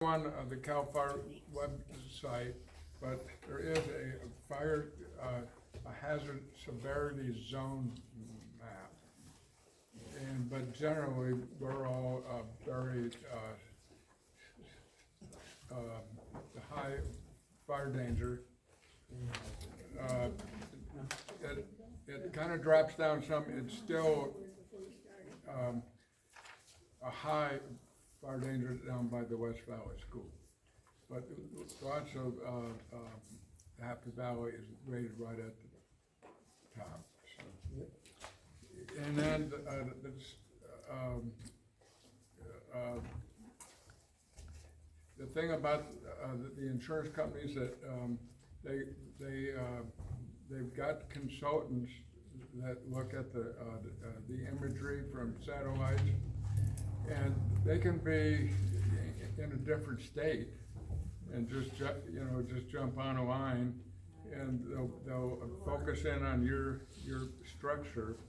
on the CAL FIRE website, but there is a fire, a hazard severity zone map. But generally, we're all very the high fire danger. It kind of drops down some. It's still a high fire danger down by the West Valley School, but lots of Happy Valley is rated right at the top. So. And then the thing about the insurance companies that they've got consultants that look at the imagery from satellites, and they can be in a different state and just jump on a line, and they'll focus in on your structure,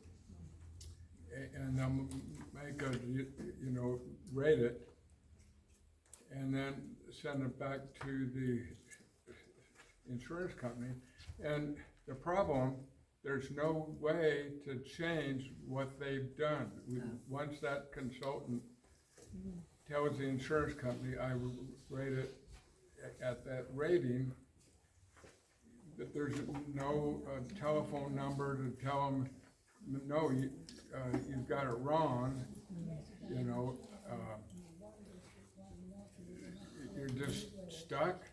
and they'll make a rate it, and then send it back to the insurance company. And the problem, there's no way to change what they've done. Once that consultant tells the insurance company, I rate it at that rating, that there's no telephone number to tell them, no, you've got it wrong. You're just stuck.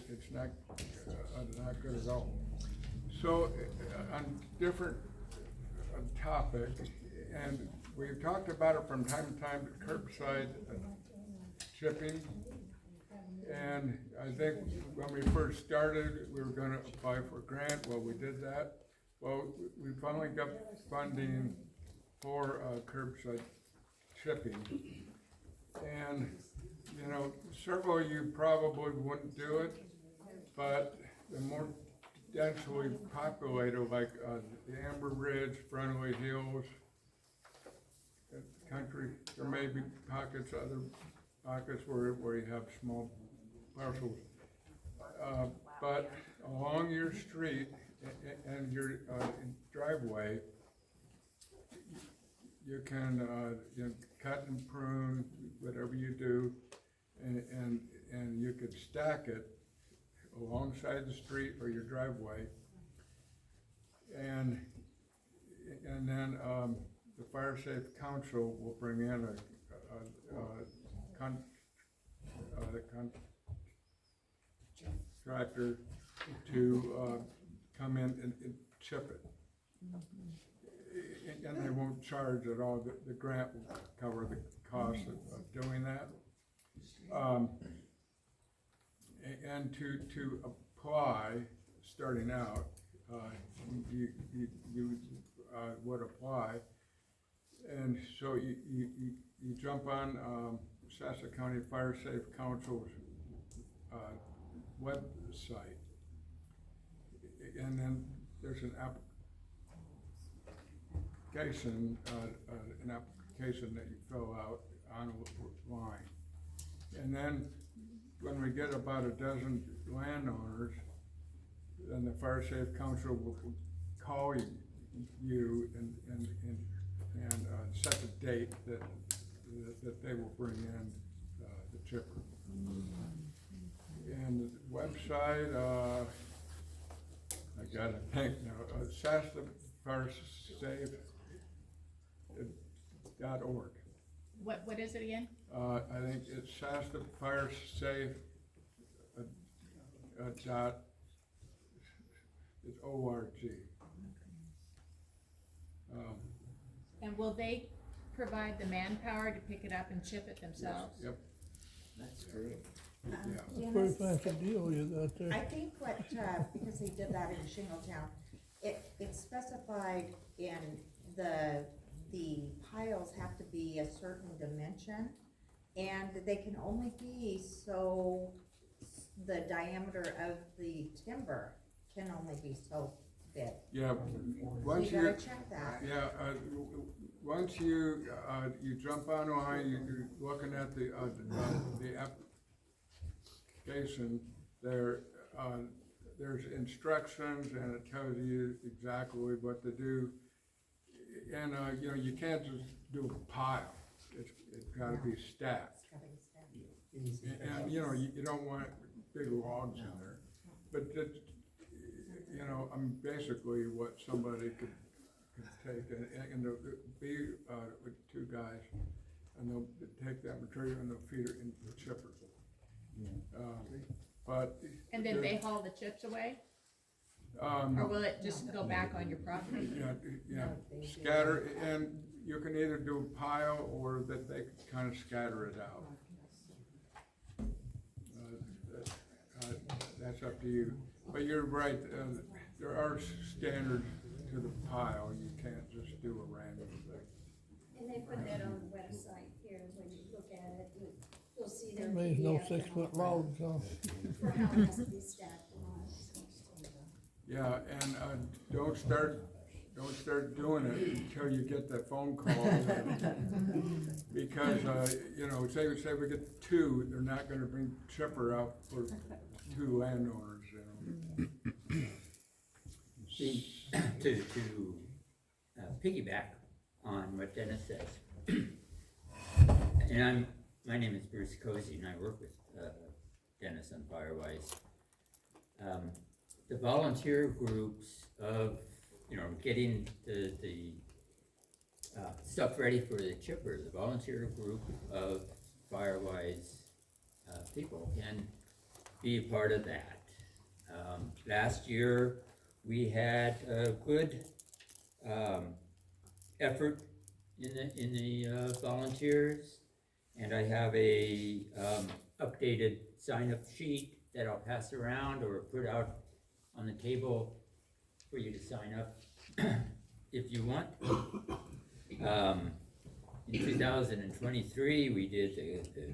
It's not good at all. So on different topic, and we've talked about it from time to time, curbside shipping. And I think when we first started, we were going to apply for a grant. Well, we did that. Well, we finally got funding for curbside shipping. And, several of you probably wouldn't do it, but the more densely populated, like the Amber Ridge, Frontley Hills, country, there may be other pockets where you have small parcels. But along your street and your driveway, you can cut and prune, whatever you do, and you could stack it alongside the street or your driveway, and then the Fire Safe Council will bring in a contractor to come in and chip it. And they won't charge at all. The grant will cover the cost of doing that. And to apply, starting out, you would apply, and so you jump on Shasta County Fire Safe Council's website, and then there's an application that you fill out online, and then when we get about a dozen landowners, then the Fire Safe Council will call you and set a date that they will bring in the chipper. And the website, I gotta think now, Shasta Fire Safe .org. What is it again? I think it's Shasta Fire Safe dot. It's .org. And will they provide the manpower to pick it up and ship it themselves? Yep. That's great. Yeah. Pretty fancy deal you got there. I think what, because they did that in Shingletown, it's specified in the piles have to be a certain dimension, and they can only be the diameter of the timber can only be so bid. Yeah, So once you you, gotta check that. yeah, once you, you jump online, you're looking at the application, there's instructions and it tells you exactly what to do. And, you know, you can't just do a pile, it's gotta be stacked. It's gotta be stacked. And, you know, you don't want big logs in there, but that, you know, basically what somebody could take, and they'll be, with two guys, and they'll take that material and they'll feed it into the chipper. But. And then they haul the chips away, or No, will it just go back on your property? yeah, scatter, and you can either do a pile or that they can kind of scatter it out. That's up to you, but you're right, there are standards to the pile, you can't just do a random thing. And they put that on the website here, when you look at it, you'll see their There's no PDF and 6-foot all logs, so. that, for how it has to be stacked on. Yeah, and, don't start doing it until you get that phone call. Because, you know, say we get two, they're not gonna bring chipper out for two landowners, you know. To piggyback on what Dennis says, and my name is Bruce Cozy, and I work with Dennis on Firewise. The volunteer groups of, you know, getting the stuff ready for the chipper, the volunteer group of Firewise people can be a part of that. Last year, we had a good effort in the volunteers, and I have a updated sign-up sheet that I'll pass around or put out on the table for you to sign up if you want. In 2023, we did the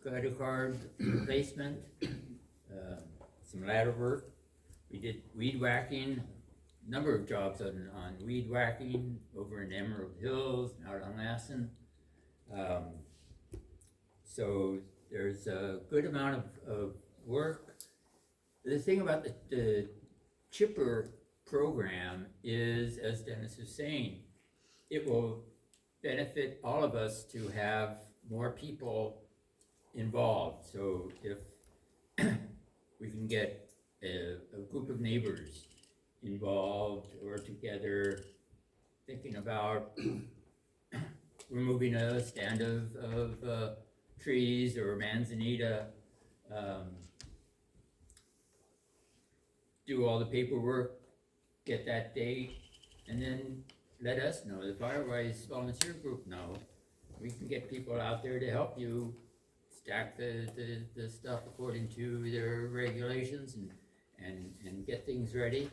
credit card replacement, some ladder work. We did weed whacking, number of jobs on weed whacking over in Emerald Hills and out on Lassen. So there's a good amount of work. The thing about the chipper program is, as Dennis was saying, it will benefit all of us to have more people involved. So if we can get a group of neighbors involved or together thinking about removing a stand of trees or manzanita, do all the paperwork, get that date, and then let us know, the Firewise volunteer group know. We can get people out there to help you stack the stuff according to their regulations and get things ready.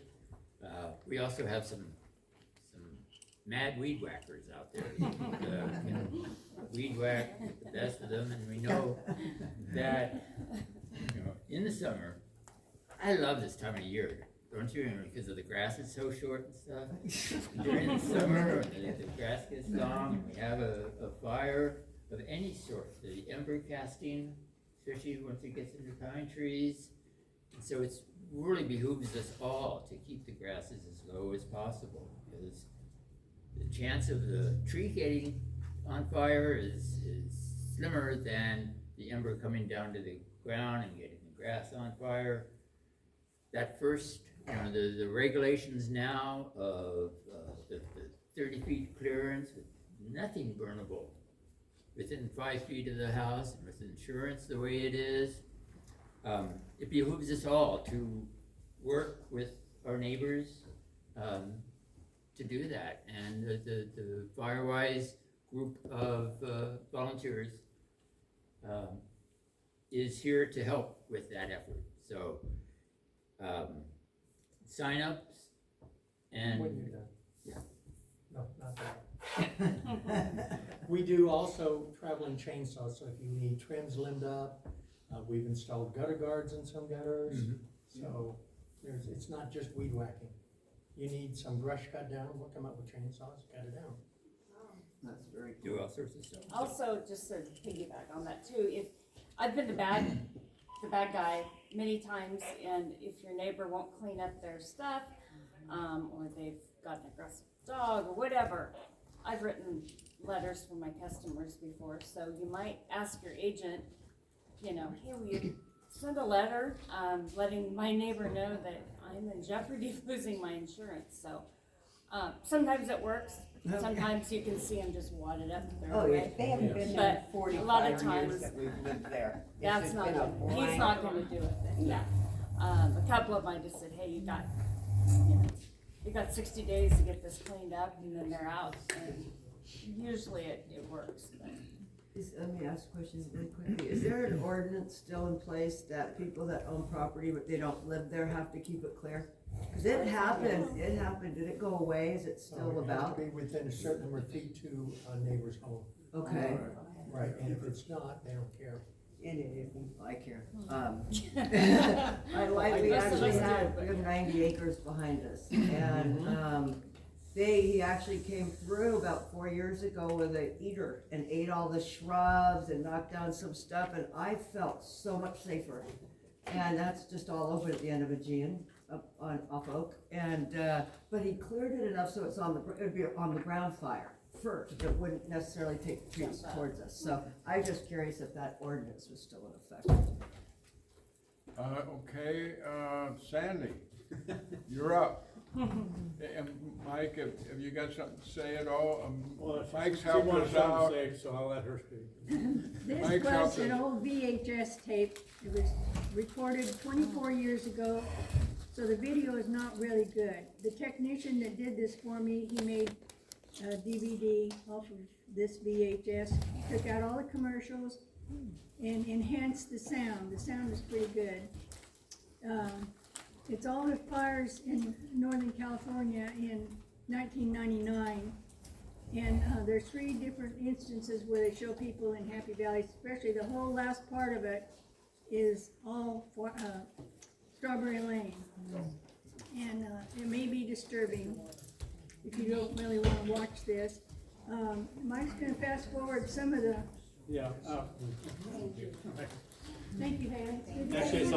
We also have some mad weed whackers out there. Can weed whack the best of them, and we know that, you know, in the summer, I love this time of year, don't you? Because of the grass is so short and stuff. During the summer, the grass gets long, and we have a fire of any sort, the ember casting, especially once it gets into pine trees. And so it's really behooves us all to keep the grasses as low as possible, because the chance of the tree getting on fire is slimmer than the ember coming down to the ground and getting the grass on fire. That first, you know, the regulations now of the 30 feet clearance with nothing burnable within 5 feet of the house, and with insurance the way it is, it behooves us all to work with our neighbors to do that. And the Firewise group of volunteers is here to help with that effort. So sign-ups and When you're done. yeah. No, not that. We do also traveling chainsaws, so if you need trims limbed up, we've installed gutter guards in some gutters. So it's not just weed whacking. you need some brush cut down, we'll come up with chainsaws, cut it down. That's very Do all sorts of stuff. Also, just to piggyback on that too, if, I've been the bad guy many times, and if your neighbor won't clean up their stuff, or they've got an aggressive dog or whatever, I've written letters for my customers before, so you might ask your agent, you know, hey, will you send a letter, letting my neighbor know that I'm in jeopardy of losing my insurance, so, sometimes it works, sometimes you can see them just wadded up their Oh, yeah, way. they haven't been there But a lot of 45 times, years that we've lived there. It's that's just not, been a he's blank. not gonna do it, then, yeah. A couple of them, I just said, hey, you got 60 days to get this cleaned up, and then they're out, and usually it works, but. Let me ask a question really quickly. Is there an ordinance still in place that people that own property but they don't live there have to keep it clear? Cause it happened, did it go away? Is it still It has about? to be within a certain number of feet to a neighbor's home. Okay. Right, and if it's not, they don't care. I care. I We Most of actually us do, have, but- we have 90 acres behind us, and, he actually came through about 4 years ago with an eater and ate all the shrubs and knocked down some stuff, and I felt so much safer. And that's just all over at the end of Aegean, off Oak, and, but he cleared it enough so it's it would be on the ground fire first, it wouldn't necessarily take trees towards us, so I'm just curious if that ordinance was still in effect. Okay, Sandy, you're up. And Mike, have you got something to say at all? Well, Mike's she helping wanted us something out. to say, so I'll let her speak. This Mike's was helping. an old VHS tape. It was recorded 24 years ago, so the video is not really good. The technician that did this for me, he made a DVD off of this VHS, took out all the commercials and enhanced the sound. The sound is pretty good. It's all the fires in Northern California in 1999. And there's 3 different instances where they show people in Happy Valley, especially the whole last part of it is all for, Strawberry Lane. And it may be disturbing if you don't really want to watch this. Mike's going to fast forward some of the, Yeah. thank you, Haley. Actually, it's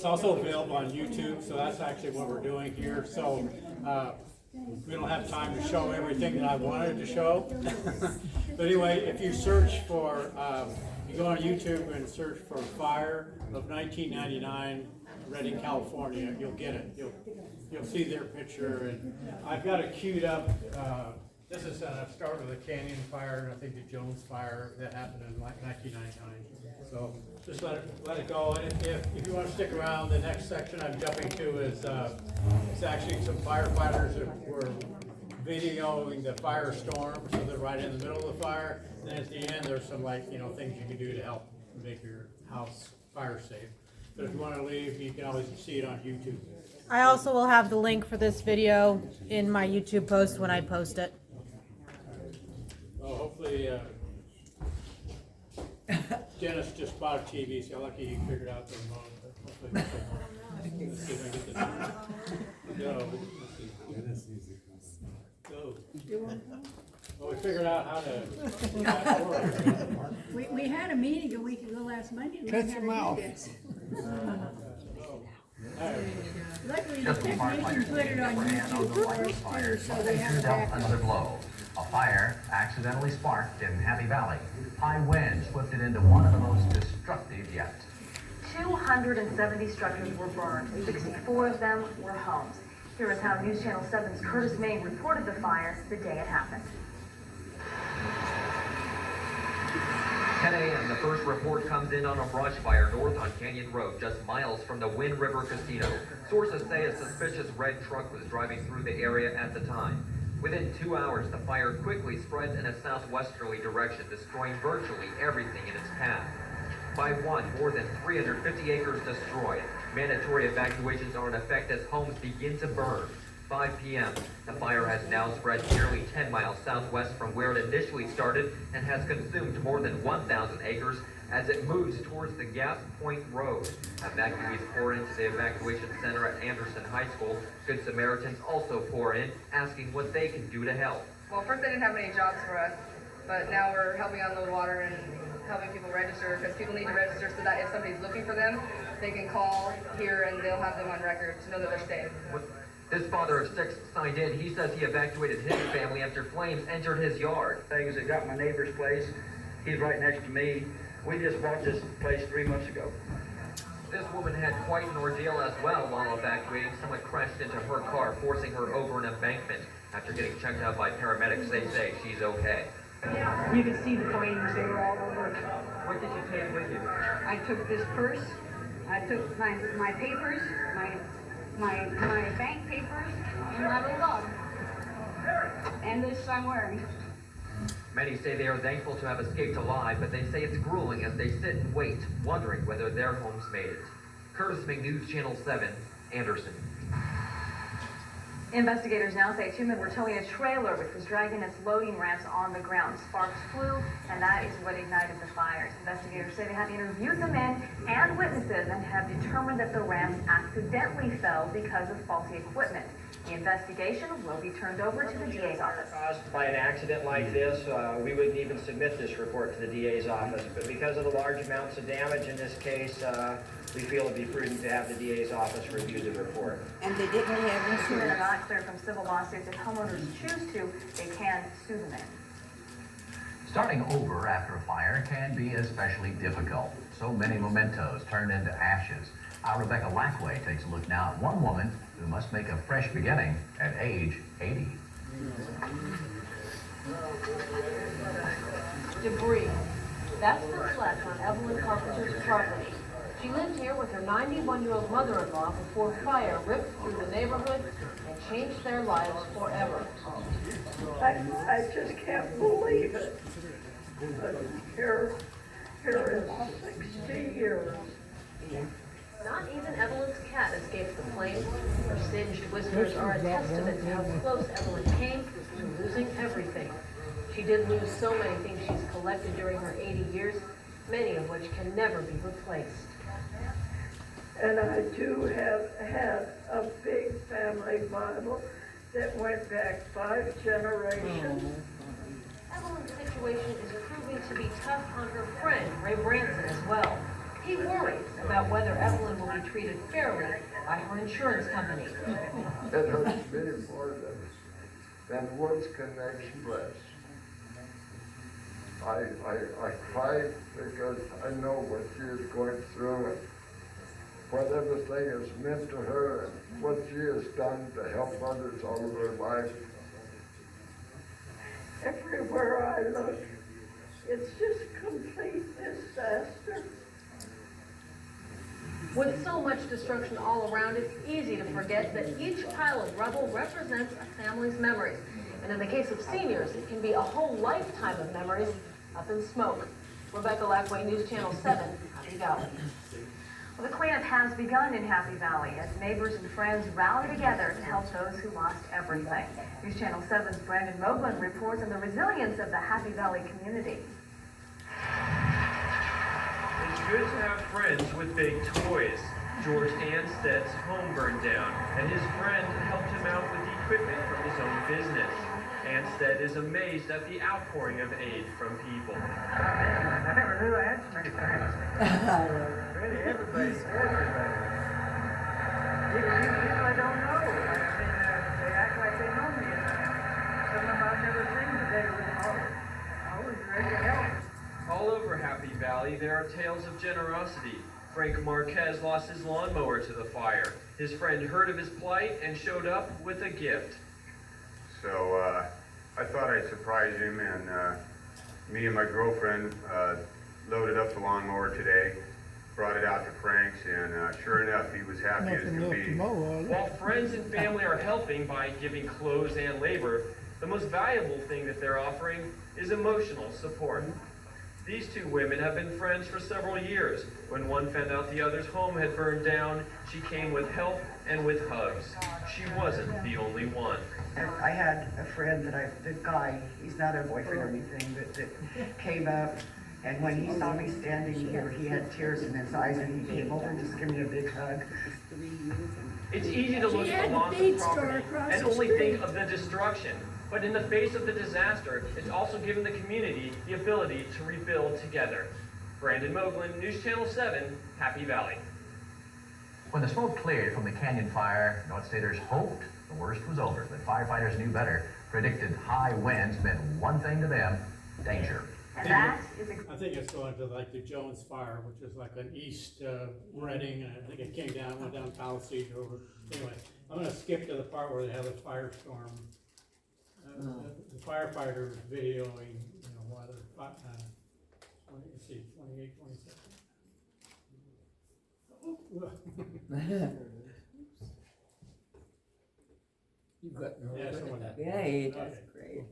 also available on YouTube, so that's actually what we're doing here. So, we don't have time to show everything that I wanted to show. But anyway, if you search for, you go on YouTube and search for Fire of 1999, Redding, California, you'll get it. You'll see their picture, and I've got it queued up. This is start with the Canyon Fire, and I think the Jones Fire that happened in 1999. So just let it go. And if you want to stick around, the next section I'm jumping to is it's actually some firefighters that were videoing the firestorm, so they're right in the middle of the fire. And then at the end, there's some things you can do to help make your house fire safe. But if you want to leave, you can always see it on YouTube. I also will have the link for this video in my YouTube post when I post it. Well, hopefully, Dennis just bought a TV, so lucky he figured out the remote. But hopefully, let's see if I get this. Go. Go. Well, we figured out how to. We had a meeting a week ago last Monday. and we Shut had your to do mouth. this. Luckily, the technician put it on YouTube for us too, so they have it back. Another blow. A fire accidentally sparked in Happy Valley. High winds whipped it into one of the most destructive yet. 270 structures were burned. 64 of them were homes. Here is how News Channel 7's Curtis May reported the fire the day it happened. 10 a.m. the first report comes in on a brush fire north on Canyon Road, just miles from the Wind River Casino. Sources say a suspicious red truck was driving through the area at the time. Within 2 hours, the fire quickly spreads in a southwesterly direction, destroying virtually everything in its path. By 1, more than 350 acres destroyed. Mandatory evacuations are in effect as homes begin to burn. 5 p.m. The fire has now spread nearly 10 miles southwest from where it initially started and has consumed more than 1,000 acres as it moves towards the Gas Point Road. Evacuees pour into the evacuation center at Anderson High School. Good Samaritans also pour in, asking what they can do to help. Well, first they didn't have many jobs for us, but now we're helping unload water and helping people register, because people need to register so that if somebody's looking for them, they can call here and they'll have them on record to know that they're safe. This father of 6 signed in. He says he evacuated his family after flames entered his yard. Things that got my neighbor's place. He's right next to me. We just bought this place 3 months ago. This woman had quite an ordeal as well while evacuating. Someone crashed into her car, forcing her over an embankment. After getting checked out by paramedics, they say she's okay. You can see the flames, they were all over. What did you take with you? I took this purse, I took my papers, my bank papers, and my little dog. And this I'm wearing. Many say they are thankful to have escaped alive, but they say it's grueling as they sit and wait, wondering whether their homes made it. Curtis Ming, News Channel 7, Anderson. Investigators now say 2 men were towing a trailer which was dragging its loading ramps on the ground. Sparks flew, and that is what ignited the fires. Investigators say they have interviewed the men and witnesses and have determined that the ramps accidentally fell because of faulty equipment. The investigation will be turned over to the DA's office. Caused by an accident like this, we wouldn't even submit this report to the DA's office. But because of the large amounts of damage in this case, we feel it'd be prudent to have the DA's office review the report. And they didn't have These 2 men are insurance. not cleared from civil lawsuits. If homeowners choose to, they can sue the men. Starting over after a fire can be especially difficult. So many mementos turned into ashes. Our Rebecca Lackway takes a look now at one woman who must make a fresh beginning at age 80. Debris. That's what's left on Evelyn Carpenter's property. She lived here with her 91-year-old mother-in-law before fire ripped through the neighborhood and changed their lives forever. I just can't believe it. Here is 60 years. Not even Evelyn's cat escaped the flames. Her singed whiskers are a testament to how close Evelyn came to losing everything. She did lose so many things she's collected during her 80 years, many of which can never be replaced. And I do have had a big family Bible that went back 5 generations. Evelyn's situation is proving to be tough on her friend, Ray Branson, as well. He worries about whether Evelyn will be treated fairly by her insurance company. It hurts me more than words can express. I cry because I know what she is going through and what everything has meant to her and what she has done to help others all of her life. Everywhere I look, it's just complete disaster. With so much destruction all around, it's easy to forget that each pile of rubble represents a family's memories. And in the case of seniors, it can be a whole lifetime of memories up in smoke. Rebecca Lackway, News Channel 7, Happy Valley. Well, the cleanup has begun in Happy Valley as neighbors and friends rally together to help those who lost everything. News Channel 7's Brandon Moglen reports on the resilience of the Happy Valley community. It's good to have friends with big toys. George Ansted's home burned down, and his friend helped him out with the equipment from his own business. Ansted is amazed at the outpouring of aid from people. I never knew I had so many friends. Really, everybody. People I don't know. I mean, they act like they know me. Some of them I've never seen today were always ready to help. All over Happy Valley, there are tales of generosity. Frank Marquez lost his lawnmower to the fire. His friend heard of his plight and showed up with a gift. So I thought I'd surprise him, and me and my girlfriend loaded up the lawnmower today, brought it out to Frank's, and sure enough, he was happy as could be. While friends and family are helping by giving clothes and labor, the most valuable thing that they're offering is emotional support. These two women have been friends for several years. When one found out the other's home had burned down, she came with help and with hugs. She wasn't the only one. I had a friend the guy, he's not a boyfriend or anything, but that came up, and when he saw me standing here, he had tears in his eyes, and he came over and just gave me a big hug. It's easy to look at the loss of property and only think of the destruction. But in the face of the disaster, it's also given the community the ability to rebuild together. Brandon Moglen, News Channel 7, Happy Valley. When the smoke cleared from the canyon fire, North Staters hoped the worst was over, but firefighters knew better, predicted high winds meant one thing to them, danger. And that is I think it's going to like the Jones Fire, which is like an east Reading, and I think it came down, went down Palisades over. Anyway, I'm going to skip to the part where they have a firestorm. The firefighters videoing, while they're, let's see, 28, 27. You've got no Yeah, idea someone- that. Yeah, he does great.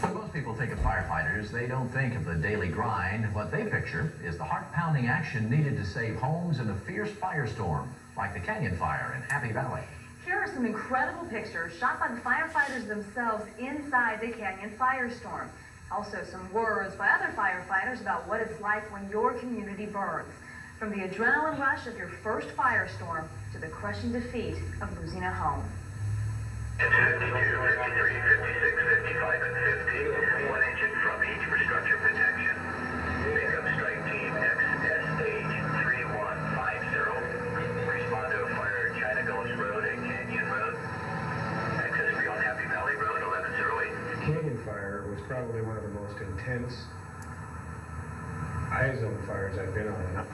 When most people think of firefighters, they don't think of the daily grind. What they picture is the heart-pounding action needed to save homes in a fierce firestorm, like the Canyon Fire in Happy Valley. Here are some incredible pictures shot by the firefighters themselves inside the canyon firestorm. Also some words by other firefighters about what it's like when your community burns. From the adrenaline rush of your first firestorm to the crushing defeat of losing a home. It's 52, 53, 56, 55, and 50. One engine from each for structure protection. Pickup strike team XS stage 3150. Respond to a fire at China Gulch Road and Canyon Road. Access free on Happy Valley Road 1108. The Canyon Fire was probably one of the most intense eye-zone fires I've been on.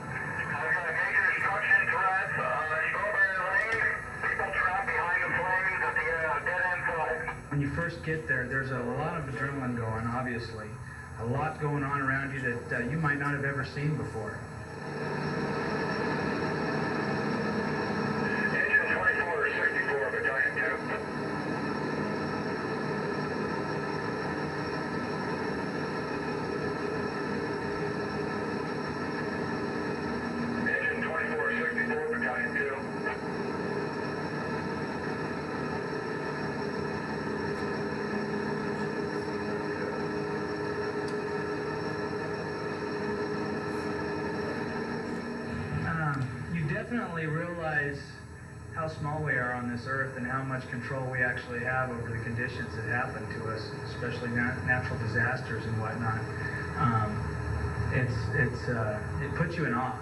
Major destruction threats on Strawberry Lane. People trapped behind the flames at the dead-end side. When you first get there, there's a lot of adrenaline going, obviously. A lot going on around you that you might not have ever seen before. Engine 2464, Battalion 2. Engine 2464, Battalion 2. You definitely realize how small we are on this earth and how much control we actually have over the conditions that happen to us, especially natural disasters and whatnot. It puts you in awe.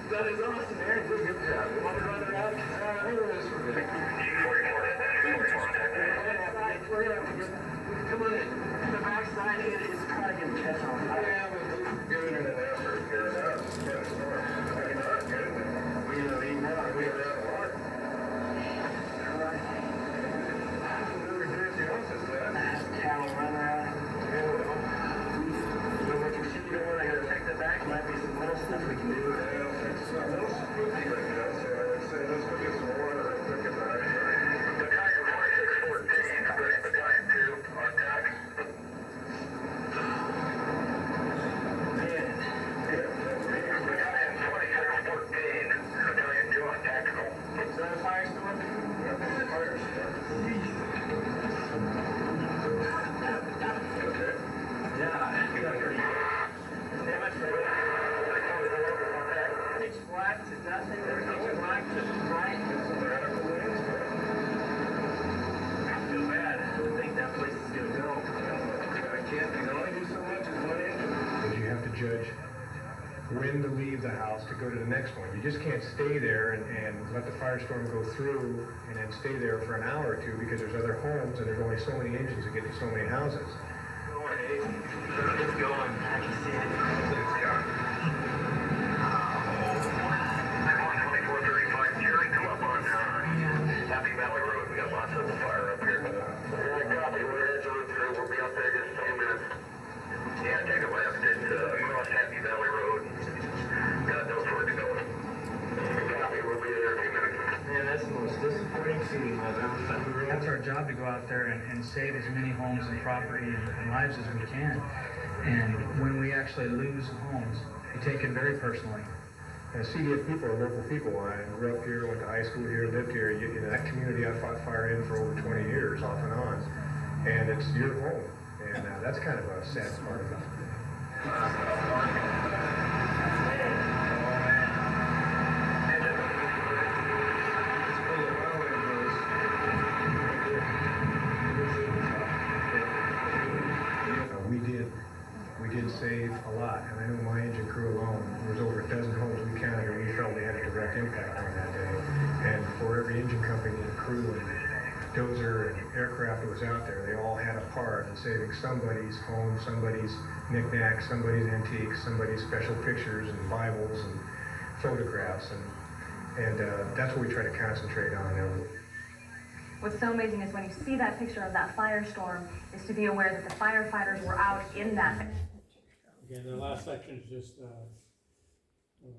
That is awesome, Aaron. Good job. You want to run it out? Come on in. The backside it is probably going to catch on fire. Yeah, but we're giving it an effort. Good enough. Good storm. Not good. We don't need more. We got out of water. Cattle run around. So what you see doing, I gotta take the back, might be some little stuff we can do. Yeah, it's a little spooky right now, so I would say let's go get some water and cook it back. Battalion 4614, Battalion 2, on deck. Battalion 2614, Battalion 2 on tactical. Is that a firestorm? Yeah, firestorm. Okay. Yeah. Pitch black to nothing, pitch black to bright. when to leave the house to go to the next one. You just can't stay there and let the firestorm go through and then stay there for an hour or two because there's other homes and there's only so many engines that get to so many houses. It's going. I can see it. Jerry, come up on Happy Valley Road. We got lots of fire up here. Copy. We're heading through. We'll be up there just a few minutes. Yeah, take a left across Happy Valley Road. God knows where to go. Copy. We'll be there in a few minutes. Man, that's the most disappointing scene I've ever seen. That's our job, to go out there and save as many homes and property and lives as we can. And when we actually lose homes, we take it very personally. CDF people are local people. I grew up here, went to high school here, lived here. That community I fought fire in for over 20 years, off and on. And it's your home. And that's kind of a sad part of it. We did save a lot, and I know my engine crew alone, there was over a dozen homes we counted, and we felt they had a direct impact on that day. And for every engine company and crew and dozer and aircraft that was out there, they all had a part in saving somebody's home, somebody's knickknacks, somebody's antiques, somebody's special pictures and Bibles and photographs, and that's what we try to concentrate on. What's so amazing is when you see that picture of that firestorm, is to be aware that the firefighters were out in that. Again, the last section is just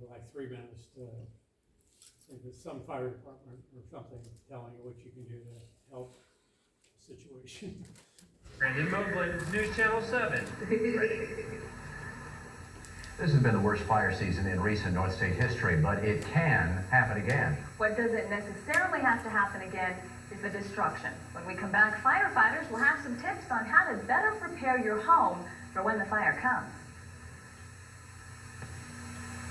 like 3 minutes to some fire department or something telling you what you can do to help the situation. Brandon Moblin, News Channel 7. This has been the worst fire season in recent North State history, but it can happen again. What doesn't necessarily have to happen again is the destruction. When we come back, firefighters will have some tips on how to better prepare your home for when the fire comes.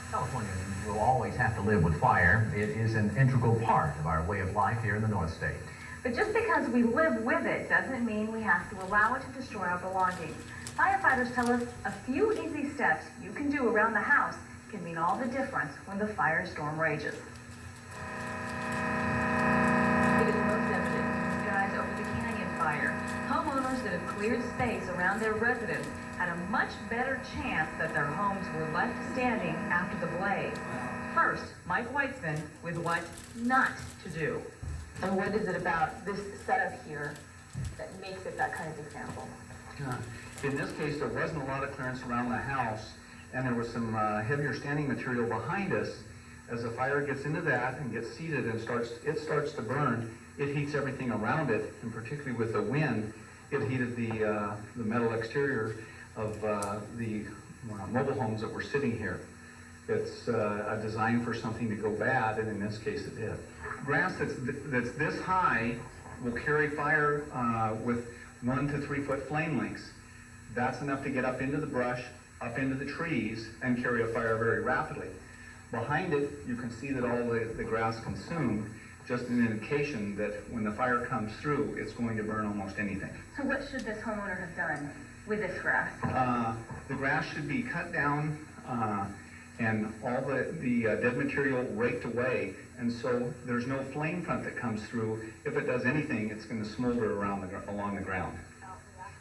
Californians will always have to live with fire. It is an integral part of our way of life here in the North State. But just because we live with it doesn't mean we have to allow it to destroy our belongings. Firefighters tell us a few easy steps you can do around the house can mean all the difference when the firestorm rages. It is most evident in the skies over the canyon fire. Homeowners that have cleared space around their residence had a much better chance that their homes were left standing after the blaze. First, Mike Weitzman with what not to do. And what is it about this setup here that makes it that kind of example? In this case, there wasn't a lot of clearance around the house, and there was some heavier standing material behind us. As the fire gets into that and gets seated and starts to burn, it heats everything around it, and particularly with the wind, it heated the metal exterior of the mobile homes that were sitting here. It's a design for something to go bad, and in this case it did. Grass that's this high will carry fire with 1 to 3 foot flame lengths. That's enough to get up into the brush, up into the trees, and carry a fire very rapidly. Behind it, you can see that all the grass consumed, just an indication that when the fire comes through, it's going to burn almost anything. So what should this homeowner have done with this grass? The grass should be cut down and all the dead material raked away, and so there's no flame front that comes through. If it does anything, it's going to smolder along the ground.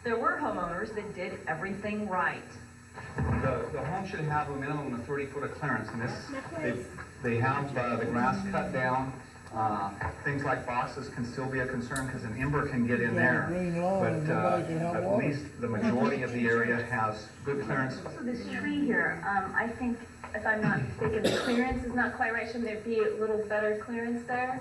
There were homeowners that did everything right. The home should have a minimum of 30 foot of clearance, and they have the grass cut down. Things like boxes can still be a concern because an ember can get in there, but at least the majority of the area has good clearance. So this tree here, I think, if I'm not mistaken, the clearance is not quite right. Shouldn't there be a little better clearance there?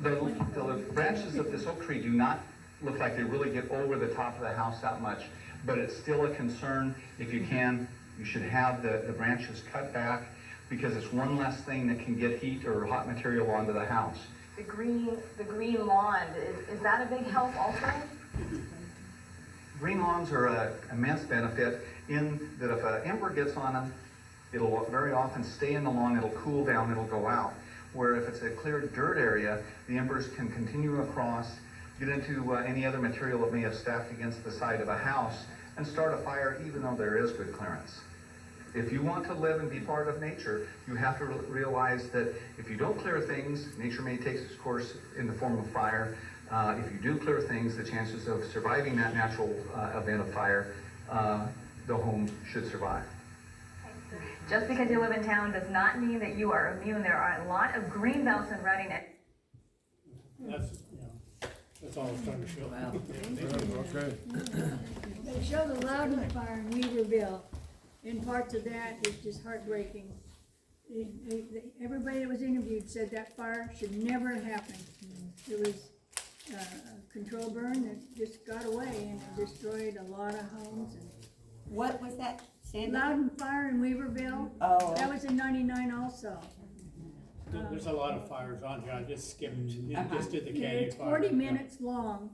The branches of this oak tree do not look like they really get over the top of the house that much, but it's still a concern. If you can, you should have the branches cut back, because it's one less thing that can get heat or hot material onto the house. The green lawn, is that a big help also? Green lawns are an immense benefit in that if an ember gets on them, it'll very often stay in the lawn, it'll cool down, it'll go out. Where if it's a clear dirt area, the embers can continue across, get into any other material that may have stacked against the side of a house, and start a fire even though there is good clearance. If you want to live and be part of nature, you have to realize that if you don't clear things, nature may take its course in the form of fire. If you do clear things, the chances of surviving that natural event of fire, the home should survive. Just because you live in town does not mean that you are immune. There are a lot of green belts in Reading. That's all I was trying to show. Okay. They show the Loudon fire in Weaverville, and parts of that is just heartbreaking. Everybody that was interviewed said that fire should never have happened. It was a control burn that just got away and it destroyed a lot of homes. And what was that? Sandy? Loudon fire in Weaverville. Oh. That was in '99 also. There's a lot of fires on here, I just skipped, just did the canyon It's fire. 40 minutes long.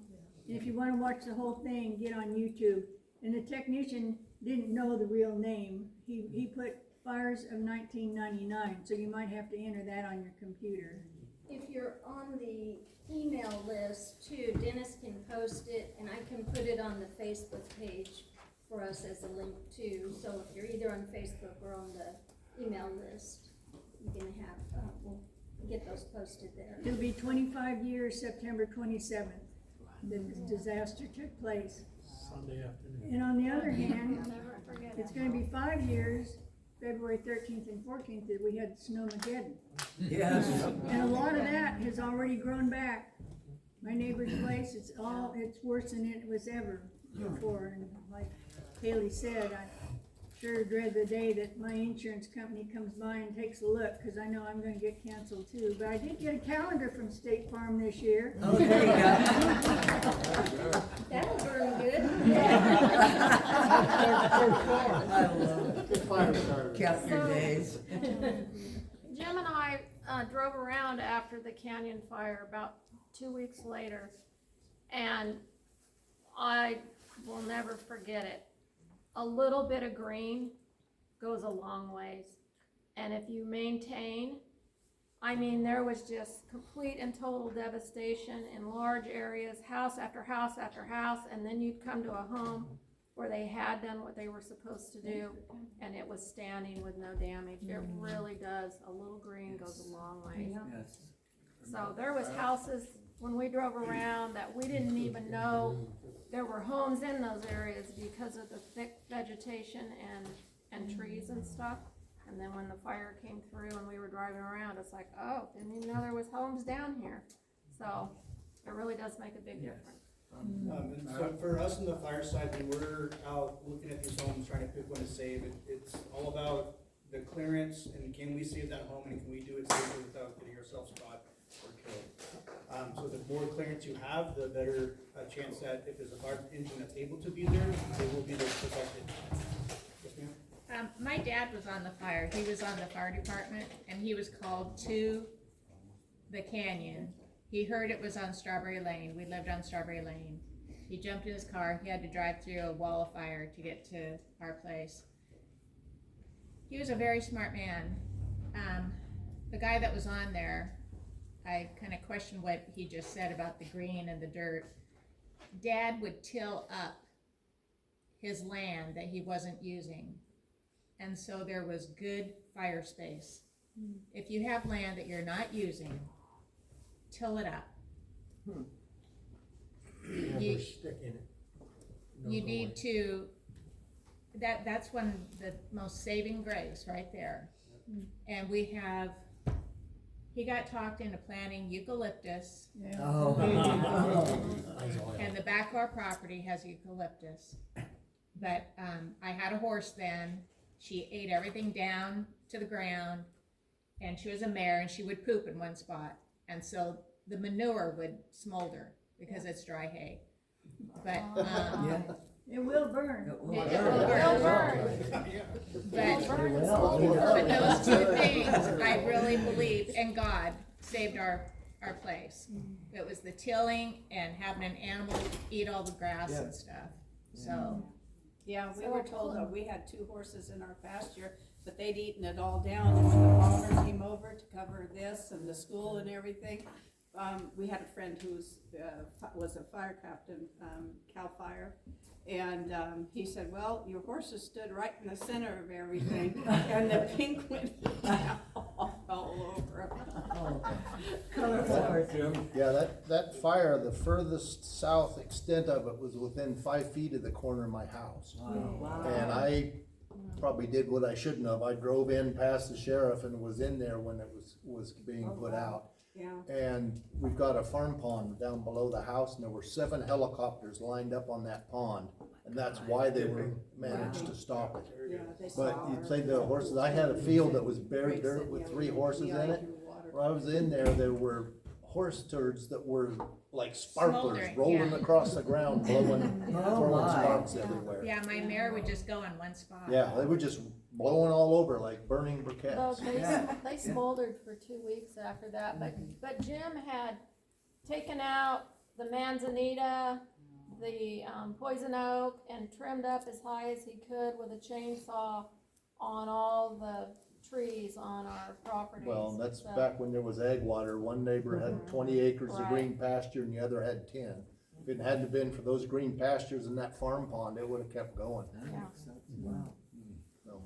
And if you want to watch the whole thing, get on YouTube. And the technician didn't know the real name. He put fires of 1999, so you might have to enter that on your computer. If you're on the email list too, Dennis can post it and I can put it on the Facebook page for us as a link too. So if you're either on Facebook or on the email list, you can have, we'll get those posted there. It'll be 25 years, September 27th, that the disaster took place. Sunday afternoon. And on the other hand, it's gonna be 5 years, February 13th and 14th, that we had Snowmageddon. Yes. And a lot of that has already grown back. My neighbor's place, it's worse than it was ever before. And like Haley said, I sure dread the day that my insurance company comes by and takes a look, because I know I'm gonna get canceled too. But I did get a calendar from State Farm this year. Oh, there you go. That'll burn good. I love it. Count your days. Jim and I drove around after the canyon fire about 2 weeks later, and I will never forget it. A little bit of green goes a long ways, and if you maintain, I mean, there was just complete and total devastation in large areas, house after house after house, and then you'd come to a home where they had done what they were supposed to do, and it was standing with no damage. It really does. A little green goes a long way. Yes. So there was houses when we drove around that we didn't even know there were homes in those areas because of the thick vegetation and trees and stuff. And then when the fire came through and we were driving around, it's like, oh, didn't even know there was homes down here. So it really does make a big difference. And so for us on the fire side, when we're out looking at these homes, trying to pick one to save, it's all about the clearance and can we save that home and can we do it safely without getting ourselves caught or killed. So the more clearance you have, the better chance that if there's a fire engine that's able to be there, they will be there protected. Yes, ma'am? My dad was on the fire. He was on the fire department and he was called to the canyon. He heard it was on Strawberry Lane. We lived on Strawberry Lane. He jumped in his car. He had to drive through a wall of fire to get to our place. He was a very smart man. The guy that was on there, I kind of questioned what he just said about the green and the dirt. Dad would till up his land that he wasn't using. And so there was good fire space. If you have land that you're not using, till it up. You need to, that's when the most saving grace right there. And we have, he got talked into planting eucalyptus. Yeah. Oh. And the back of our property has eucalyptus. But I had a horse then. She ate everything down to the ground, and she was a mare, and she would poop in one spot. And so the manure would smolder because it's dry hay. But it will burn. It will burn. But those two things, I really believe, and God saved our place. It was the tilling and having an animal eat all the grass and stuff. So. Yeah, we were told that we had 2 horses in our pasture, but they'd eaten it all down, and when the farmer came over to cover this and the school and everything, we had a friend who's, was a fire captain, Cal Fire. And, he said, well, your horses stood right in the center of everything, and the pink went down all over. Yeah, that fire, the furthest south extent of it was within 5 feet of the corner of my house. Wow. And I probably did what I shouldn't have. I drove in past the sheriff and was in there when it was being put out. Yeah. And we've got a farm pond down below the house, and there were 7 helicopters lined up on that pond, and that's why they were managed to stop it. Yeah, they But saw you her. say the horses, I had a field that was buried dirt with 3 horses in it. When I was in there were horse turds that were like sparklers Smoldering, rolling yeah. across the ground, blowing, throwing sparks everywhere. Yeah, my mare would just go in one spot. Yeah, they were just blowing all over like burning briquettes. Well, they smoldered for 2 weeks after that, but Jim had taken out the manzanita, the poison oak, and trimmed up as high as he could with a chainsaw on all the trees on our property. Well, that's back when there was ag water. One neighbor had 20 acres of green pasture and the other had 10. If it hadn't been for those green pastures and that farm pond, it would have kept going. Yeah. Wow. So,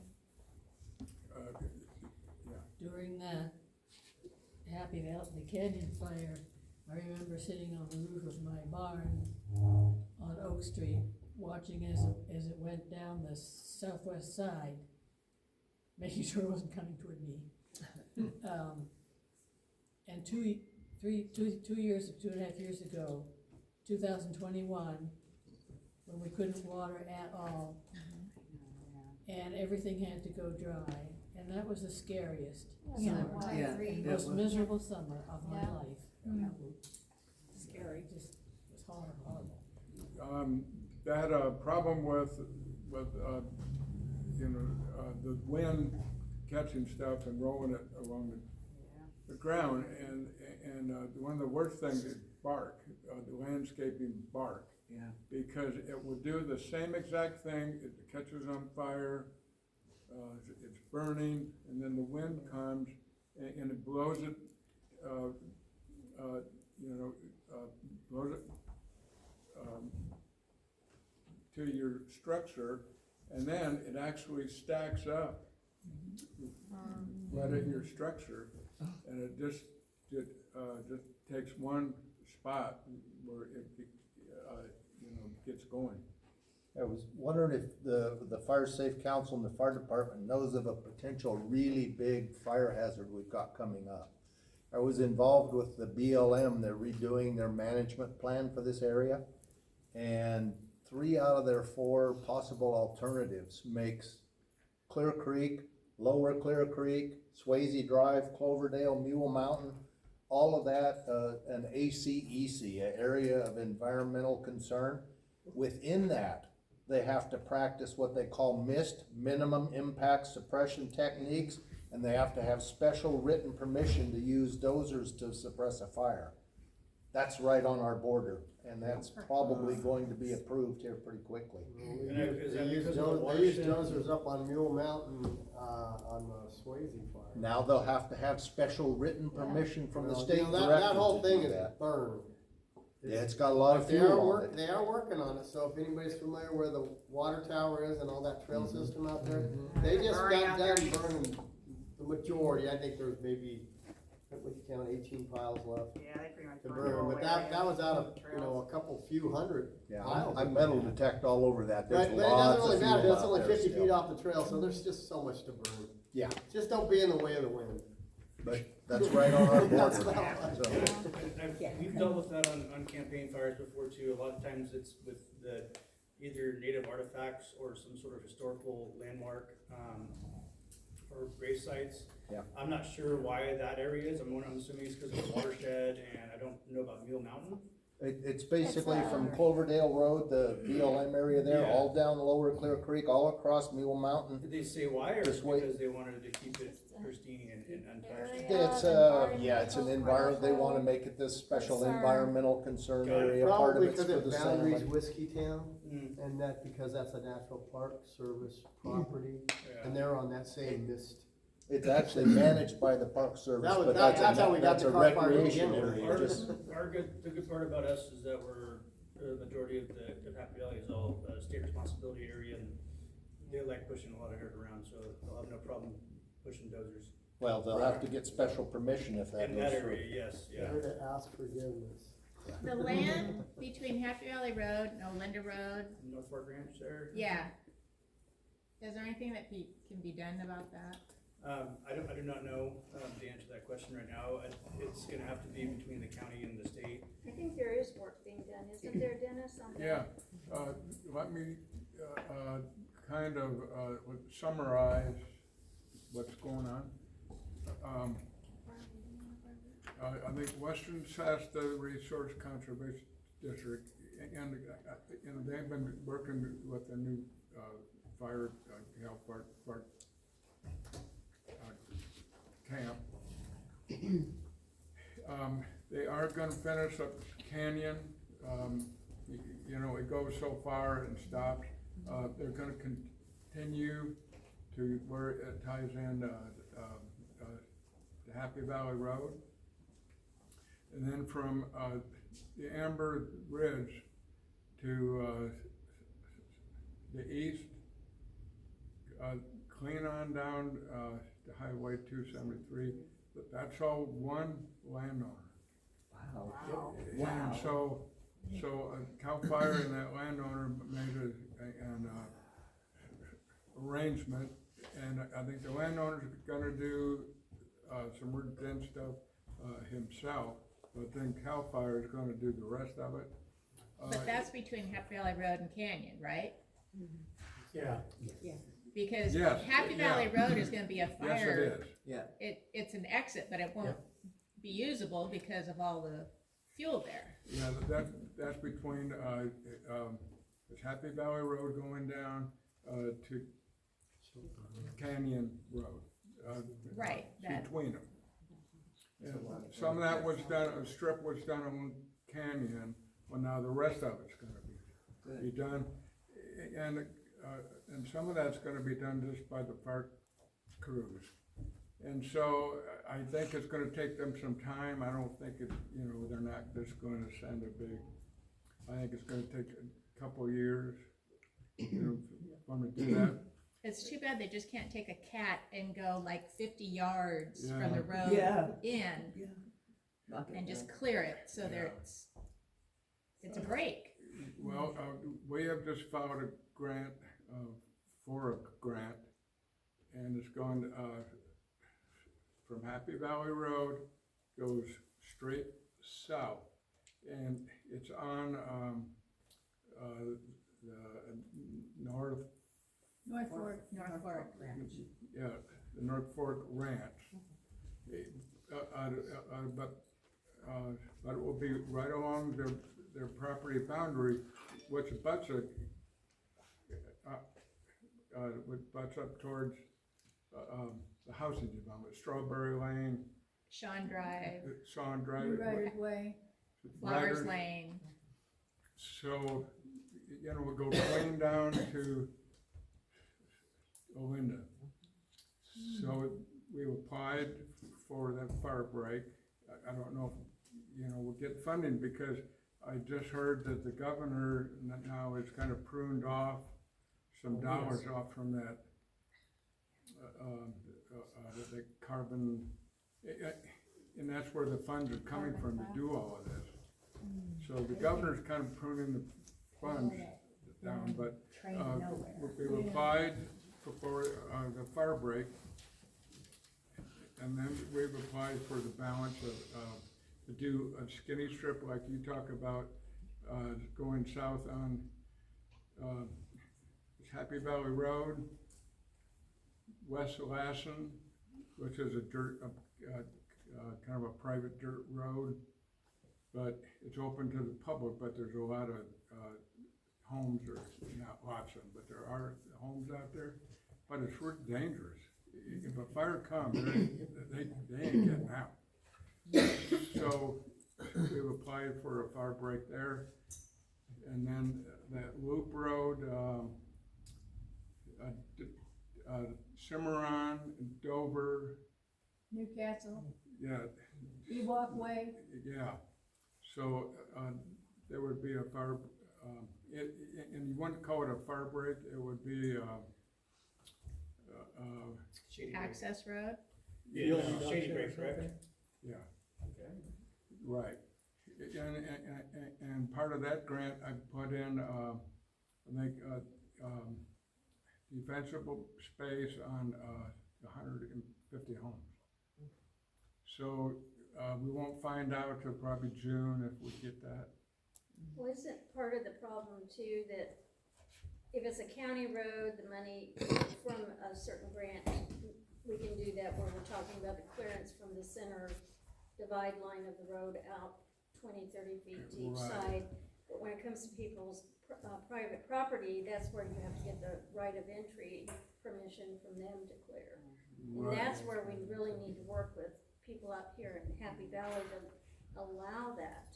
During the Happy Valley Canyon fire, I remember sitting on the roof of my barn on Oak Street, watching as it went down the southwest side, making sure it wasn't coming toward me. And 2.5 years ago, 2021, when we couldn't water at all, and everything had to go dry, and that was the scariest summer, most miserable summer of my life. Scary, just was horrible. That problem with the wind catching stuff and rolling it along the ground, and one of the worst things is bark, the landscaping bark. Yeah. Because it will do the same exact thing, it catches on fire, it's burning, and then the wind comes and it blows it, blows it to your structure, and then it actually stacks up right at your structure, and it just takes one spot where it gets going. I was wondering if the Fire Safe Council and the fire department knows of a potential really big fire hazard we've got coming up. I was involved with the BLM, they're redoing their management plan for this area, and 3 out of their 4 possible alternatives makes Clear Creek, Lower Clear Creek, Swayze Drive, Cloverdale, Mule Mountain, all of that an ACEC, an area of environmental concern. Within that, they have to practice what they call MIST, minimum impact suppression techniques, and they have to have special written permission to use dozers to suppress a fire. That's right on our border, and that's probably going to be approved here pretty quickly. They use dozers up on Mule Mountain, on the Swayze fire. Now they'll have to have special written permission from the state that director whole to thing do is that. burned. Yeah, it's got a lot of fuel on it. They are working on it, so if anybody's familiar where the water tower is and all that trail system out there, they just got done burning the majority. I think there's maybe, what you count, 18 piles left. Yeah, they pretty much to burned burn, all but the way that was out of, trails. a couple few hundred Yeah, piles. I metal detect all over that. There's Right, but it lots doesn't really of matter, fuel that's out only there 50 still. feet off the trail, so there's just so much to burn. Yeah, Just don't be in the way of the wind. but that's right on our That's border. about it. So, We've dealt with that on campaign fires before too. A lot of times it's with the either native artifacts or some sort of historical landmark, or grave sites. Yeah. I'm not sure why that area is. I'm assuming it's because of the watershed, and I don't know about Mule Mountain. It's basically from Cloverdale Road, the BLM area there, Yeah. all down Lower Clear Creek, all across Mule Mountain. Did they say why, or This way. because they wanted to keep it pristine and untouched? It's it's an environment, they wanna make it this special Concern. environmental concern area, part of Probably it's because for the it boundaries salmon. Whiskey Town, and that because that's a National Park Service property, Yeah. and they're on that same mist It's actually managed by the Park Service, but That's how we got that's the a car fire to recreation begin with. area, just, The good part about us is that we're, the majority of the Happy Valley is all state responsibility area, and they like pushing a lot of dirt around, so they'll have no problem pushing dozers. well, they'll have to get special permission if that In goes that through. area, yes, yeah. Better to ask forgiveness. The land between Happy Valley Road and Olinda Road, North Fork Ranch there. yeah. Is there anything that can be done about that? I do not know, the answer to that question right now. It's gonna have to be between the county and the state. I think there is work being done, isn't there, Dennis, on that? Yeah, let me, kind of, summarize what's going on. I think Western Shasta Resource Conservation District, and they've been working with the new, fire, Cal Fire camp. They are gonna finish up Canyon, you know, it goes so far and stops. They're gonna continue to where it ties in, the Happy Valley Road. And then from, the Amber Ridge to, the east, clean on down, to Highway 273, but that's all one landowner. Wow. And so Cal Fire and that landowner made an arrangement, and I think the landowner's gonna do, some routine stuff, himself, but then Cal Fire is gonna do the rest of it. But that's between Happy Valley Road and Canyon, right? Yeah. Because Yes, Happy yeah. Valley Road is gonna be a fire. Yes, it is. Yeah. It's an exit, but it won't be usable because of all the fuel there. Yeah, that's between, it's Happy Valley Road going down, to Canyon Road. Right, that- Between them. And some of that was done, a strip was done on Canyon, well, now the rest of it's gonna be done. And some of that's gonna be done just by the park crews. And so I think it's gonna take them some time. I don't think it's, you know, they're not just gonna send a big, I think it's gonna take a couple of years, you know, for them to do that. It's too bad they just can't take a cat and go like 50 yards Yeah. from the road in and just clear it so it's a break. Well, we have just filed a grant, for a grant, and it's going, from Happy Valley Road, goes straight south, and it's on, the North Fork Ranch. Yeah, the North Fork Ranch. But it will be right along their property boundary, which butts up towards, the housing development, Strawberry Lane, Sean Drive, Sean Drive. Right away. Flowers Riders. Lane. So, you know, we'll go clean down to Olinda. So we applied for that fire break. I don't know if, you know, we'll get funding, because I just heard that the governor now has kind of pruned off some dollars off from that, the carbon, and that's where the funds are coming from to do all of this. So the governor's kind of pruning the funds down, but, we applied for, the fire break, and then we've applied for the balance of, to do a skinny strip like you talk about, going south on, Happy Valley Road, West Lassen, which is a dirt, kind of a private dirt road, but it's open to the public, but there's a lot of, homes, or not lots of them, but there are homes out there, but it's really dangerous. If a fire comes, they ain't getting out. So we've applied for a fire break there, and then that loop road, Cimarron, Dover, Newcastle, yeah, Ewok Way. yeah. So, there would be a fire, and you wouldn't call it a fire break, it would be, Access road? yeah, Shady Break, correct? yeah, Okay. right. And part of that grant, I put in, I think, defensible space on, 150 homes. So, we won't find out till probably June if we get that. Well, isn't part of the problem too that if it's a county road, the money from a certain grant, we can do that where we're talking about the clearance from the center divide line of the road out 20, 30 feet to each Right. side. But when it comes to people's private property, that's where you have to get the right of entry permission from them to clear. And Right. that's where we really need to work with people out here in Happy Valley to allow that.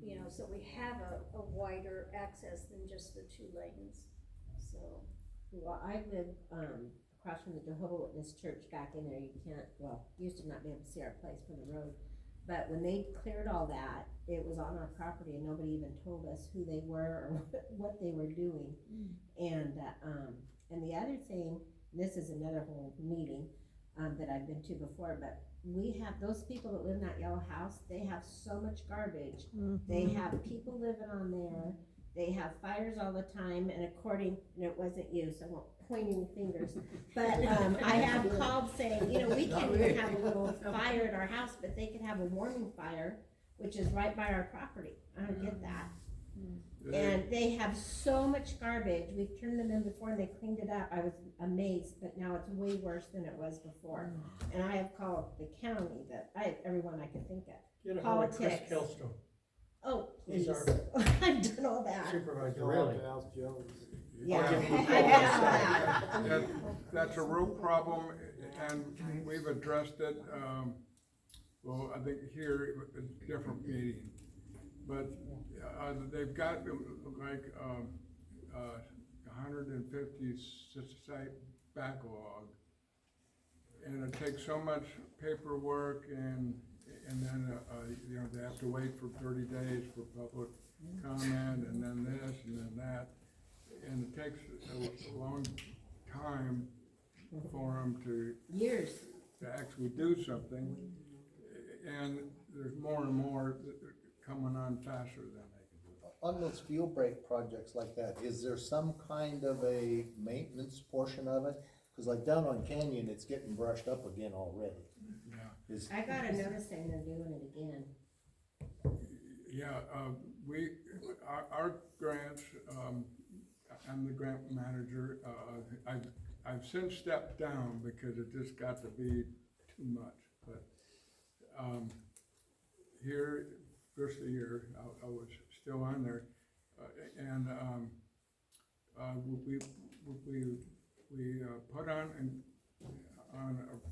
You know, so we have a wider access than just the 2 lanes, so. Well, I live, across from the Jehovah Witness Church back in there, you can't, well, used to not be able to see our place from the road. But when they cleared all that, it was on our property and nobody even told us who they were or what they were doing. And the other thing, this is another whole meeting, that I've been to before, but we have, those people that live in that yellow house, they have so much garbage. They have people living on there, they have fires all the time, and according, and it wasn't you, so I won't point any fingers. But, I have called saying, you know, we can't even have a little fire at our house, but they could have a warning fire, which is right by our property. I don't get that. And they have so much garbage, we've turned them in before and they cleaned it up, I was amazed, but now it's way worse than it was before. And I have called the county, everyone I can think of. Get a hold of Chris Politics. Kilstrom. Oh, He's please, our I've done all that. supervisor, Really? really. Al Jones. Yeah. I'll give him a I've call. done all that. That's a real problem, and we've addressed it, well, I think here, a different meeting. But, they've got like, 150 site backlog. And it takes so much paperwork and then, you know, they have to wait for 30 days for public comment and then this and then that. And it takes a long time for them to. Years. To actually do something. And there's more and more coming on faster than they can do. On those fuel break projects like that, is there some kind of a maintenance portion of it? Cause like down on Canyon, it's getting brushed up again already. Yeah. I got a notice saying they're doing it again. Yeah, our grants, I'm the grant manager, I've since stepped down because it just got to be too much, but, here, first of the year, I was still on there, and, we put on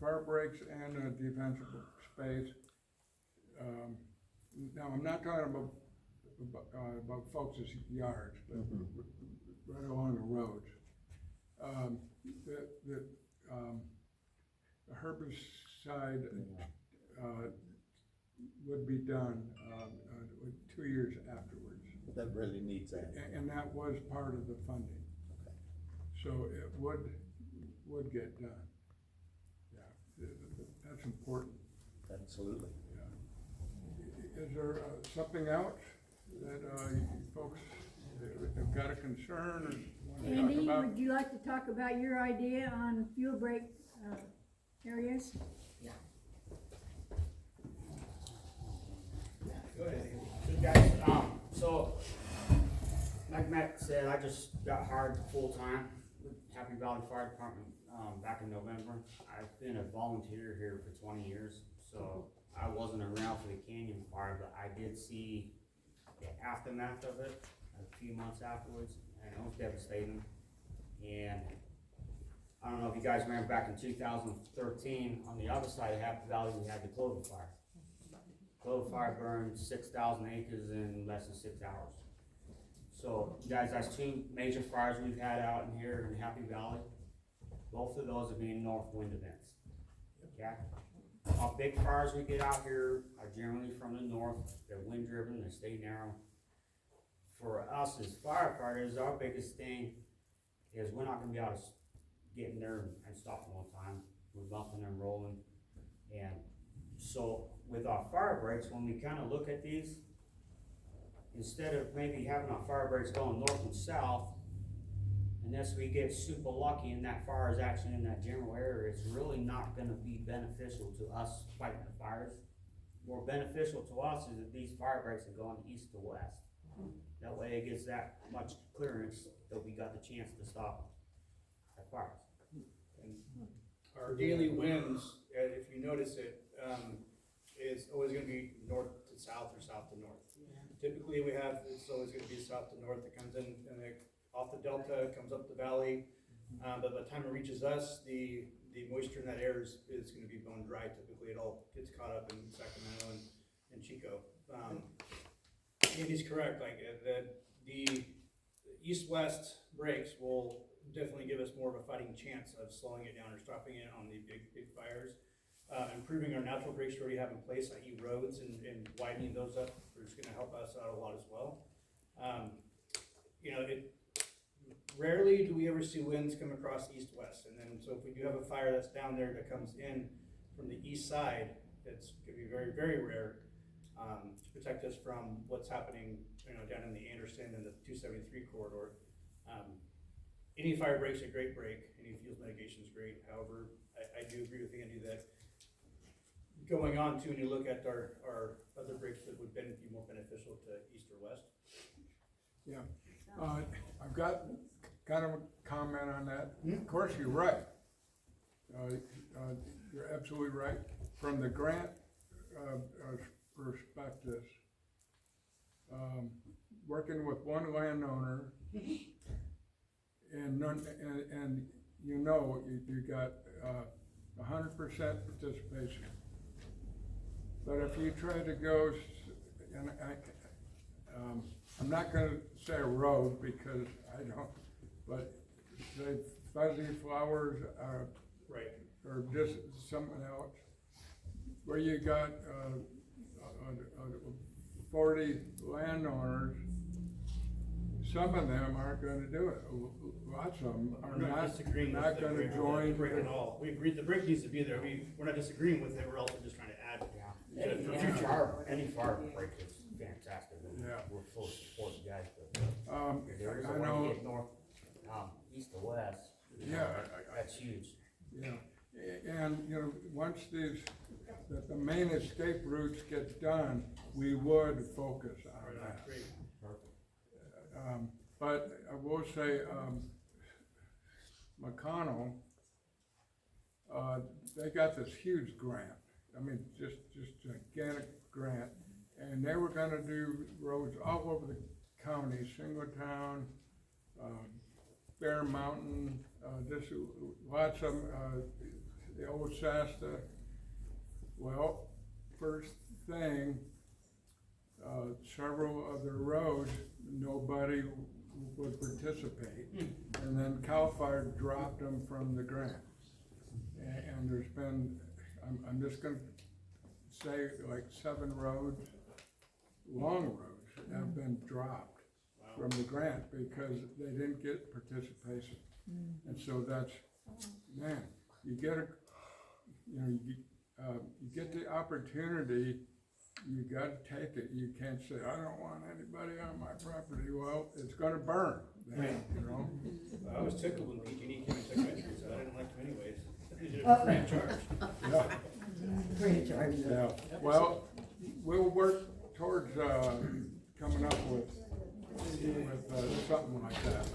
fire breaks and a defensible space. Now, I'm not talking about folks' yards, but right along the roads. The herbicide, would be done, 2 years afterwards. That really needs that. And that was part of the funding. So it would get done. Yeah, that's important. Absolutely. Yeah. Is there something else that you folks have got a concern or want to talk Andy, about? would you like to talk about your idea on fuel break, areas? Go ahead. Hey guys, so, like Matt said, I just got hired full-time with Happy Valley Fire Department, back in November. I've been a volunteer here for 20 years, so I wasn't around for the Canyon fire, but I did see the aftermath of it a few months afterwards, and it was devastating. And I don't know if you guys remember back in 2013, on the other side of Happy Valley, we had the Clover Fire. Clover Fire burned 6,000 acres in less than 6 hours. So, guys, that's 2 major fires we've had out in here in Happy Valley. Both of those are being north wind events. Okay? Our big fires we get out here are generally from the north, they're wind driven, they stay narrow. For us as firefighters, our biggest thing is we're not gonna be able to get in there and stop them all the time. We're bumping and rolling. And so with our fire breaks, when we kinda look at these, instead of maybe having our fire breaks going north and south, unless we get super lucky and that fire is actually in that general area, it's really not gonna be beneficial to us fighting the fires. More beneficial to us is that these fire breaks are going east to west. That way it gives that much clearance that we got the chance to stop the fires. Our daily winds, if you notice it, is always gonna be north to south or south to north. Typically it's always gonna be south to north. It comes in and off the delta, comes up the valley. But by the time it reaches us, the moisture in that air is gonna be bone dry. Typically it all gets caught up in Sacramento and Chico. Andy's correct, like the east-west breaks will definitely give us more of a fighting chance of slowing it down or stopping it on the big fires. Improving our natural breaks we already have in place, i.e. roads, and widening those up is gonna help us out a lot as well. You know, rarely do we ever see winds come across east-west, and then so if we do have a fire that's down there that comes in from the east side, it's gonna be very, very rare to protect us from what's happening, you know, down in the Anderson and the 273 corridor. Any fire break's a great break, any fuels mitigation is great. However, I do agree with Andy that going on to, when you look at our other breaks that would be more beneficial to east or west. Yeah, I've got kind of a comment on that. Of course, you're right. You're absolutely right. From the grant perspective, working with one landowner, and you know, you got 100% participation. But if you try to go, and I'm not going to say a road because I don't, but say fuzzy flowers right, or just something else, where you got 40 landowners. Some of them aren't going to do it. Lots of them are not going to join. Break at all. We agree the break needs to be there. We're not disagreeing with it. We're also just trying to add. Any fire break is fantastic. Yeah. We're full of support, guys. But there is a way to get north, east to west. Yeah, that's huge. Yeah, and you know, once the main escape routes get done, we would focus on that. But I will say, McConnell, they got this huge grant. I mean, just gigantic grant, and they were gonna do roads all over the county, Singletown, Bear Mountain, just lots of the old Shasta. Well, first thing, several of the roads, nobody would participate, and then CAL FIRE dropped them from the grant. And there's been, I'm just gonna say like 7 roads, long roads, have been dropped from the grant because they didn't get participation. And so that's, man, you get you get the opportunity, you gotta take it. You can't say, I don't want anybody on my property. Well, it's gonna burn, then, you know? I was tickled when PG&E came and took my trees, so I didn't like them anyways. They did it free of charge. Yeah. Free of charge. Yeah, well, we'll work towards, coming up with something like that.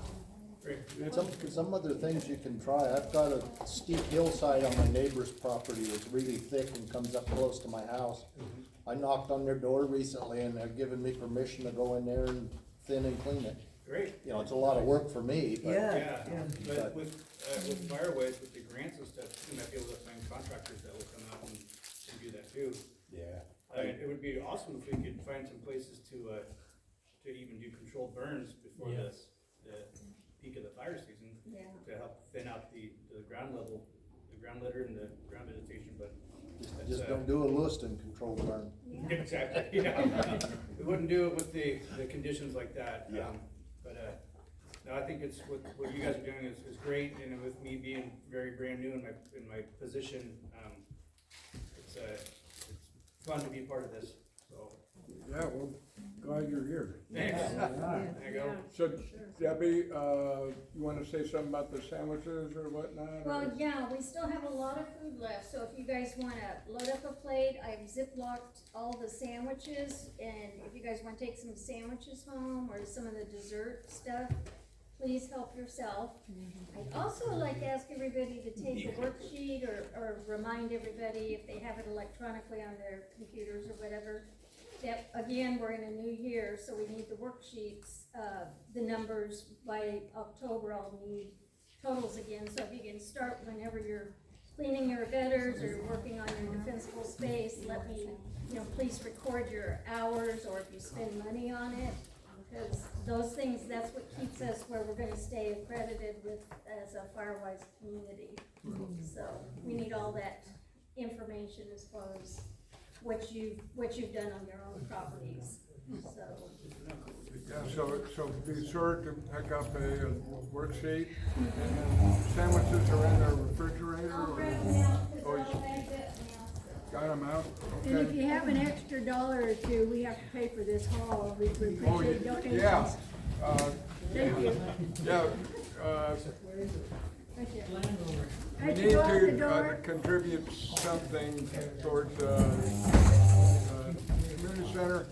Some other things you can try. I've got a steep hillside on my neighbor's property that's really thick and comes up close to my house. I knocked on their door recently and they've given me permission to go in there and thin and clean it. Great. You know, it's a lot of work for me, but. But with Firewise, with the grants and stuff, you might be able to find contractors that will come out and do that too. Yeah. I mean, it would be awesome if we could find some places to even do controlled burns before this. peak of the fire season Yeah. to help thin out the ground level, the ground litter and the ground vegetation, but. that's, Just don't do a Lewiston control burn. Exactly, yeah. We wouldn't do it with the conditions like that. Yeah. No, I think it's, what you guys are doing is great, and with me being very brand new in my position, it's fun to be part of this, so. Yeah, well, glad you're here. Thanks. There you go. So Debbie, you wanna say something about the sandwiches or whatnot? Well, or- yeah, we still have a lot of food left, so if you guys wanna load up a plate, I've ziplocked all the sandwiches, and if you guys wanna take some sandwiches home, or some of the dessert stuff, please help yourself. I'd also like to ask everybody to take the worksheet, or remind everybody if they have it electronically on their computers or whatever, that, again, we're in a new year, so we need the worksheets, the numbers by October. I'll need totals again, so if you can start whenever you're cleaning your gutters or working on your defensible space, let me, please record your hours, or if you spend money on it, because those things, that's what keeps us where we're gonna stay accredited with, as a Firewise community. So, we need all that information as far as what you've done on your own properties, so. Yeah, so be sure to pick up a worksheet, and sandwiches are in the refrigerator. I'll or- grab them out, Oh, cause you I'll bag it now. got them out? And if Okay. you have an extra $1 or $2, we have to pay for this hall, we would Oh, appreciate donations. yeah. Thank you. Yeah, Thank you. we As need you go out the to door, contribute something towards, community center.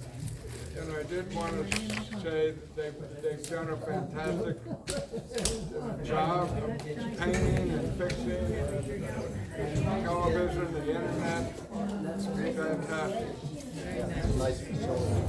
And I did want to say that they've done a fantastic job of painting and fixing the television, the internet. Fantastic. Nice facility.